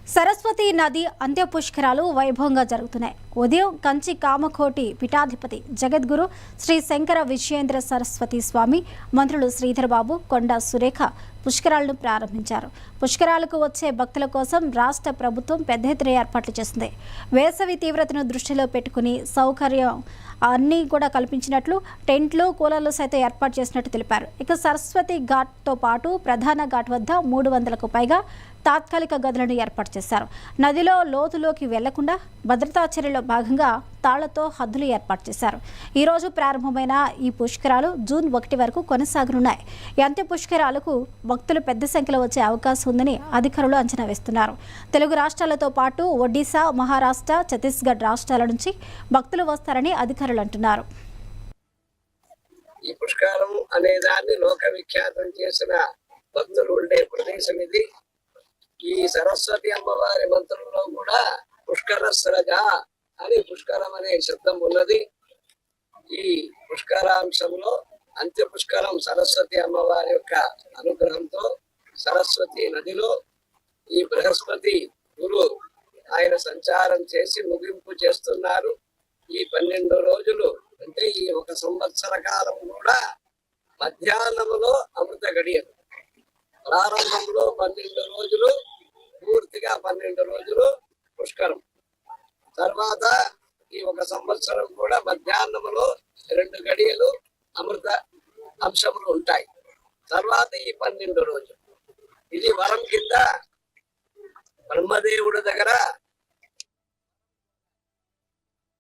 సరస్వతి నది అంత్య పుష్కరాలు వైభవంగా జరుగుతున్నాయి. ఉదయం కంచి కామకోటి పీఠాధిపతి జగద్గురు శ్రీ శంకర విజయేంద్ర సరస్వతి స్వామి, మంత్రులు శ్రీధరబాబు, కొండా సురేఖ పుష్కరాలను ప్రారంభించారు. పుష్కరాలకు వచ్చే భక్తుల కోసం రాష్ట్ర ప్రభుత్వం పెద్ద ఎత్తున ఏర్పాట్లు చేసింది. వేసవి తీవ్రతను దృష్టిలో పెట్టుకుని సౌకర్యం అన్నీ కూడా కల్పించినట్లు టెంట్లు, కూలర్లు సైతం ఏర్పాటు చేసినట్టు తెలిపారు. ఇక సరస్వతి ఘాట్తో పాటు ప్రధాన ఘాట్ వద్ద 300కు పైగా తాత్కాలిక గదులను ఏర్పాటు చేశారు. నదిలో లోతులోకి వెళ్లకుండా భద్రతా చర్యలో భాగంగా తాళ్లతో హద్దులు ఏర్పాటు చేశారు. ఈ రోజు ప్రారంభమైన ఈ పుష్కరాలు జూన్ 1 వరకు కొనసాగనున్నాయి. ఈ అంత్య పుష్కరాలకు భక్తులు పెద్ద సంఖ్యలో వచ్చే అవకాశం ఉందని అధికారులు అంచనా వేస్తున్నారు. తెలుగు రాష్ట్రాలతో పాటు ఒడిశా, మహారాష్ట్ర, ఛత్తీస్గఢ్ రాష్ట్రాల నుంచి భక్తులు వస్తారని అధికారులు అంటున్నారు. ఈ పుష్కరం అనే దాన్ని లోక విఖ్యాతం చేసిన భక్తులు ఉండే ప్రదేశం ఇది. ఈ సరస్వతి అమ్మవారి మంత్రంలో కూడా పుష్కర స్రజ అని పుష్కరం అనే శబ్దం ఉన్నది. ఈ పుష్కరాంశంలో అంత్య పుష్కరం సరస్వతి అమ్మవారి యొక్క అనుగ్రహంతో సరస్వతి నదిలో ఈ బృహస్పతి గురు ఆయన సంచారం చేసి ముగింపు చేస్తున్నారు. ఈ 12 రోజులు అంటే ఈ 1 సంవత్సర కాలం కూడా మధ్యాహ్నములో అమృత గడియలు, ప్రారంభంలో 12 రోజులు, పూర్తిగా 12 రోజులు పుష్కరం. తర్వాత ఈ 1 సంవత్సరం కూడా మధ్యాహ్నములో 2 గడియలు అమృత అంశములు ఉంటాయి. తర్వాత ఈ 12 రోజులు ఇది వరం కింద బ్రహ్మదేవుడి దగ్గర